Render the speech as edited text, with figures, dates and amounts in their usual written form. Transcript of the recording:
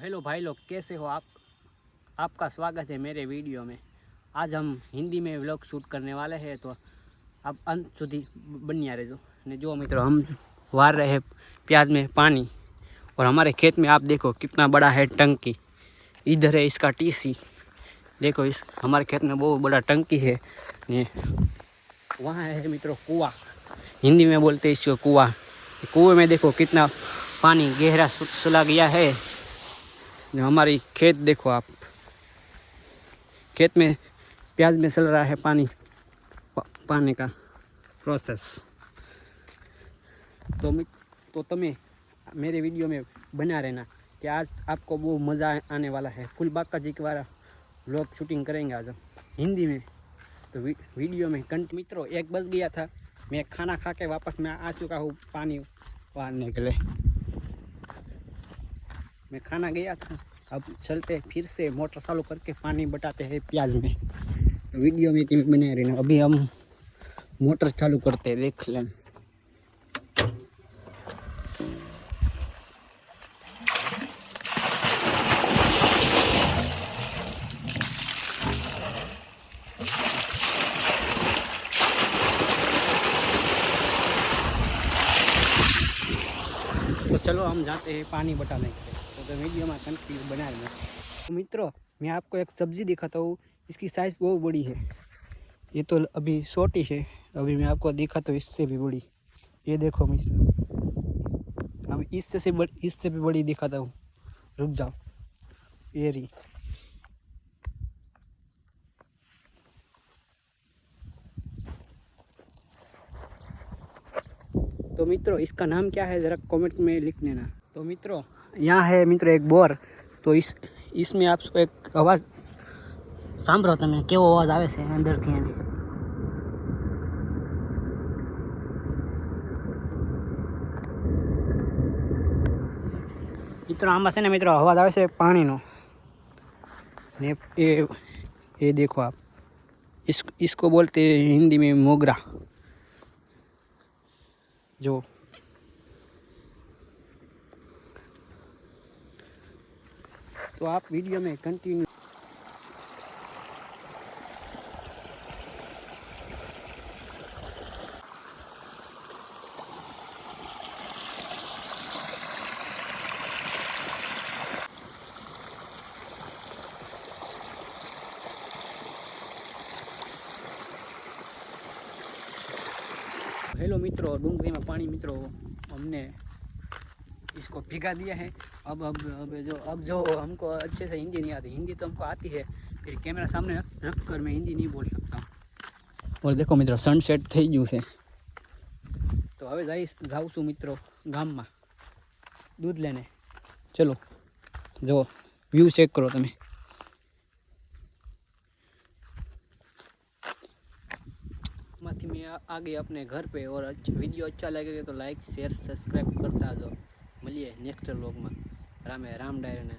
Hello भाई लोग, कैसे हो आप। आपका स्वागत है मेरे वीडियो में। आज हम हिंदी में व्लॉग शूट करने वाले हैं, तो आप अंत સુધી બન્યા રહેજો। ने जो मित्रों, हम वार रहे हैं प्याज में पानी, और हमारे खेत में आप देखो कितना बड़ा है टंकी। इधर है इसका टीसी। देखो इस हमारे खेत में बहुत बड़ा टंकी है। ने वहाँ है मित्रों कुआं, हिंदी में बोलते हैं इसको कुआं। कुएं में देखो कितना पानी गहरा चला गया है। हमारी खेत देखो आप, खेत में प्याज में चल रहा है पानी पाने का प्रोसेस। तो तुम्हें मेरे वीडियो में बना रहना कि आज आपको वो मज़ा आने वाला है। फुलबाग जी के वाला व्लॉग शूटिंग करेंगे आज हम हिंदी में। तो वीडियो में कंट मित्रों 1 बज गया था। मैं खाना खा के वापस मैं आ चुका हूँ पानी वारने के लिए। मैं खाना गया था, अब चलते फिर से मोटर चालू करके पानी बटाते हैं प्याज में। तो वीडियो में तुम बने रहना। अभी हम मोटर चालू करते हैं, देख लें। तो चलो हम जाते हैं पानी बटाने के लिए। तो वीडियो में कंटिन्यू बना रहना। तो मित्रों, मैं आपको एक सब्ज़ी दिखाता हूँ। इसकी साइज़ बहुत बड़ी है। ये तो अभी छोटी है, अभी मैं आपको दिखाता हूँ इससे भी बड़ी। ये देखो मिस, अब इससे भी बड़ी दिखाता हूँ। रुक जाओ, ये रही। तो मित्रों, इसका नाम क्या है ज़रा कमेंट में लिख देना। तो मित्रों, यहाँ है मित्रों एक बोर। तो इसमें आपको एक अवाज સાંભળો તમે કેવો અવાજ આવે છે અંદરથી એની। મિત્રો આમાં છે ને મિત્રો અવાજ આવે છે પાણીનો ને ये देखो आप, इसको बोलते हैं हिंदी में मोगरा। जो तो आप वीडियो में कंटिन्यू। हेलो मित्रों, डूंगरी में पानी मित्रों हमने इसको भिगा दिया है। अब जो हमको अच्छे से हिंदी नहीं आती, हिंदी तो हमको आती है, फिर कैमरा सामने रख कर मैं हिंदी नहीं बोल सकता हूँ। और देखो मित्रों सनसेट થઈ ગયું છે। तो હવે જાઉં છું મિત્રો ગામમાં दूध लेने। चलो जो व्यू चेक करो તમે। माथी में आ गए अपने घर पे। और वीडियो अच्छा लगेगा तो लाइक शेयर सब्सक्राइब करता जाओ। मिलिए नेक्स्ट व्लॉग में। राम डायरे ने।